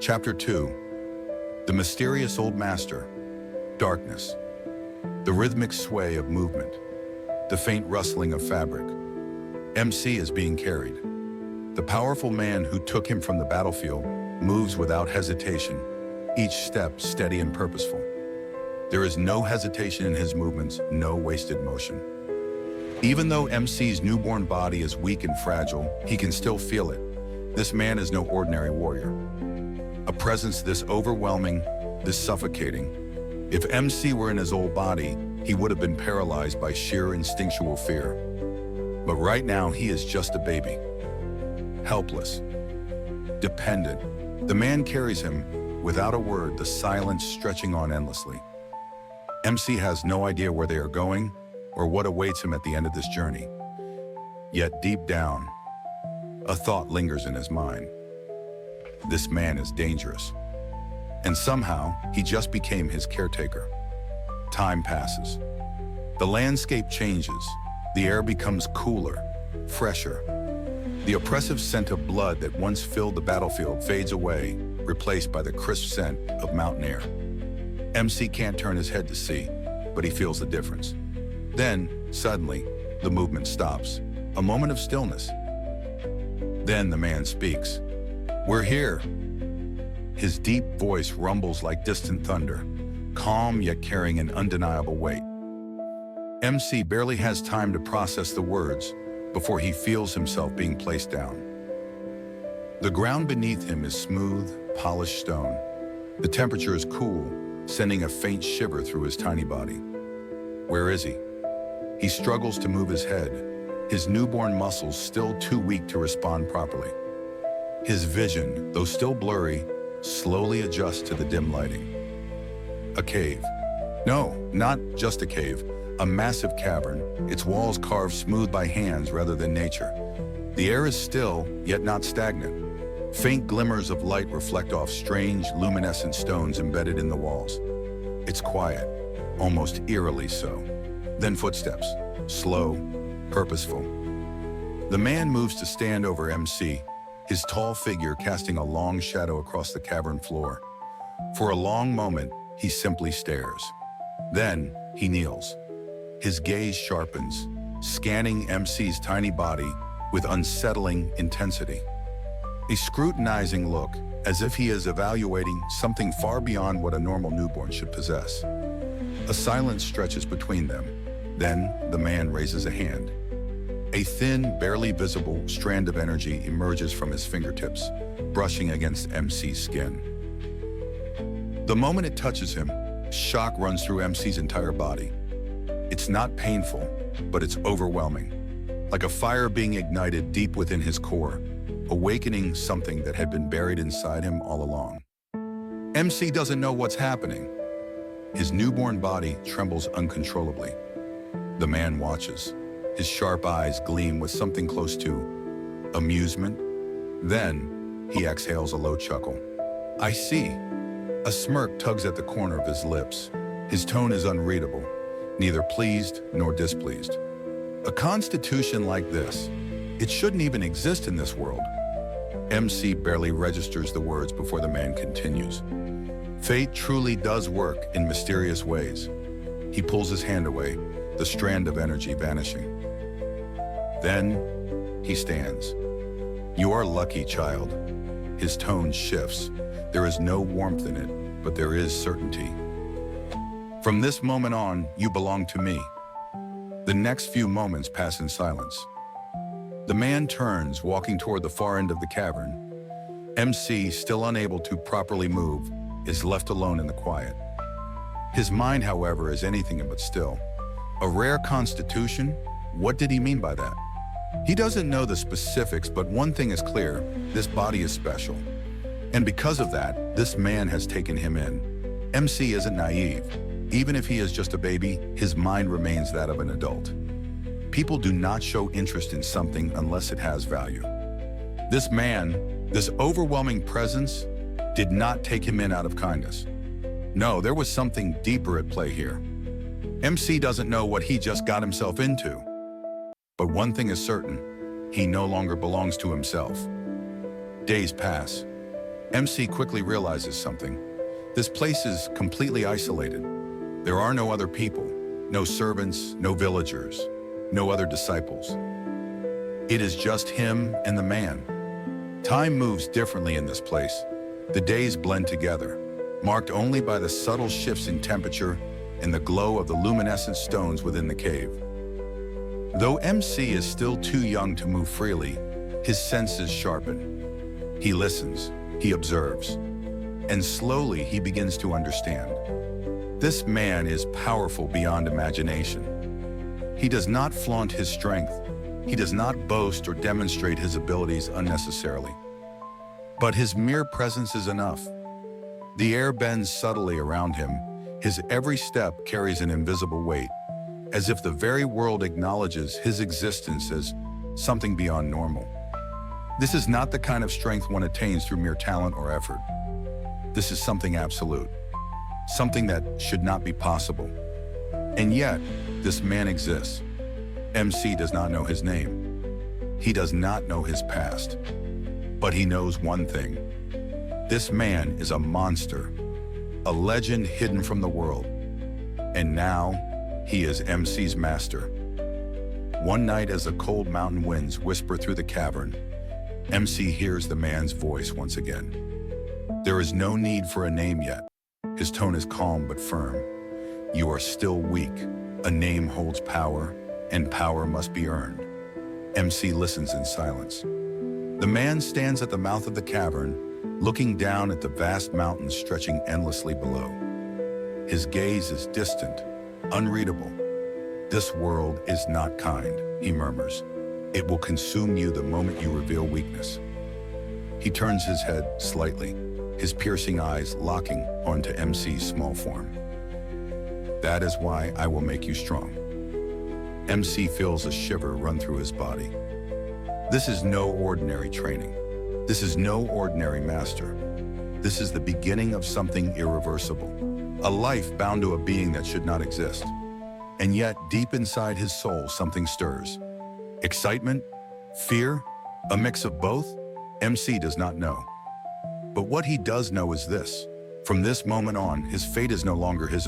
Chapter 2. The Mysterious Old Master. Darkness. The rhythmic sway of movement. The faint rustling of fabric. MC is being carried. The powerful man who took him from the battlefield moves without hesitation, each step steady and purposeful. There is no hesitation in his movements, no wasted motion. Even though MC's newborn body is weak and fragile, he can still feel it. This man is no ordinary warrior. A presence this overwhelming, this suffocating. If MC were in his old body, he would have been paralyzed by sheer instinctual fear. But right now, he is just a baby. Helpless. Dependent. The man carries him, without a word, the silence stretching on endlessly. MC has no idea where they are going or what awaits him at the end of this journey. Yet deep down, a thought lingers in his mind. This man is dangerous. And somehow, he just became his caretaker. Time passes. The landscape changes. The air becomes cooler, fresher. The oppressive scent of blood that once filled the battlefield fades away, replaced by the crisp scent of mountain air. MC can't turn his head to see, but he feels the difference. Then, suddenly, the movement stops. A moment of stillness. Then the man speaks. "We're here." His deep voice rumbles like distant thunder, calm yet carrying an undeniable weight. MC barely has time to process the words before he feels himself being placed down. The ground beneath him is smooth, polished stone. The temperature is cool, sending a faint shiver through his tiny body. Where is he? He struggles to move his head, his newborn muscles still too weak to respond properly. His vision, though still blurry, slowly adjusts to the dim lighting. A cave. No, not just a cave. A massive cavern, its walls carved smooth by hands rather than nature. The air is still, yet not stagnant. Faint glimmers of light reflect off strange, luminescent stones embedded in the walls. It's quiet, almost eerily so. Then footsteps, slow, purposeful. The man moves to stand over MC, his tall figure casting a long shadow across the cavern floor. For a long moment, he simply stares. Then, he kneels. His gaze sharpens, scanning MC's tiny body with unsettling intensity. A scrutinizing look, as if he is evaluating something far beyond what a normal newborn should possess. A silence stretches between them. Then, the man raises a hand. A thin, barely visible strand of energy emerges from his fingertips, brushing against MC's skin. The moment it touches him, shock runs through MC's entire body. It's not painful, but it's overwhelming, like a fire being ignited deep within his core, awakening something that had been buried inside him all along. MC doesn't know what's happening. His newborn body trembles uncontrollably. The man watches. His sharp eyes gleam with something close to amusement. Then, he exhales a low chuckle. "I see." A smirk tugs at the corner of his lips. His tone is unreadable, neither pleased nor displeased. A constitution like this, it shouldn't even exist in this world. MC barely registers the words before the man continues. Fate truly does work in mysterious ways. He pulls his hand away, the strand of energy vanishing. Then, he stands. "You are lucky, child." His tone shifts. There is no warmth in it, but there is certainty. "From this moment on, you belong to me." The next few moments pass in silence. The man turns, walking toward the far end of the cavern. MC, still unable to properly move, is left alone in the quiet. His mind, however, is anything but still. A rare constitution? What did he mean by that? He doesn't know the specifics, but one thing is clear: this body is special. And because of that, this man has taken him in. MC isn't naive. Even if he is just a baby, his mind remains that of an adult. People do not show interest in something unless it has value. This man, this overwhelming presence, did not take him in out of kindness. No, there was something deeper at play here. MC doesn't know what he just got himself into. But one thing is certain: he no longer belongs to himself. Days pass. MC quickly realizes something. This place is completely isolated. There are no other people, no servants, no villagers, no other disciples. It is just him and the man. Time moves differently in this place. The days blend together, marked only by the subtle shifts in temperature and the glow of the luminescent stones within the cave. Though MC is still too young to move freely, his senses sharpen. He listens, he observes, and slowly he begins to understand. This man is powerful beyond imagination. He does not flaunt his strength. He does not boast or demonstrate his abilities unnecessarily. But his mere presence is enough. The air bends subtly around him. His every step carries an invisible weight, as if the very world acknowledges his existence as something beyond normal. This is not the kind of strength one attains through mere talent or effort. This is something absolute, something that should not be possible. And yet, this man exists. MC does not know his name. He does not know his past. But he knows one thing. This man is a monster, a legend hidden from the world. And now, he is MC's master. One night as the cold mountain winds whisper through the cavern, MC hears the man's voice once again. There is no need for a name yet. His tone is calm but firm. You are still weak. A name holds power, and power must be earned. MC listens in silence. The man stands at the mouth of the cavern, looking down at the vast mountains stretching endlessly below. His gaze is distant, unreadable. This world is not kind, he murmurs. It will consume you the moment you reveal weakness. He turns his head slightly, his piercing eyes locking onto MC's small form. That is why I will make you strong. MC feels a shiver run through his body. This is no ordinary training. This is no ordinary master. This is the beginning of something irreversible, a life bound to a being that should not exist. And yet, deep inside his soul, something stirs. Excitement? Fear? A mix of both? MC does not know. But what he does know is this. From this moment on, his fate is no longer his own.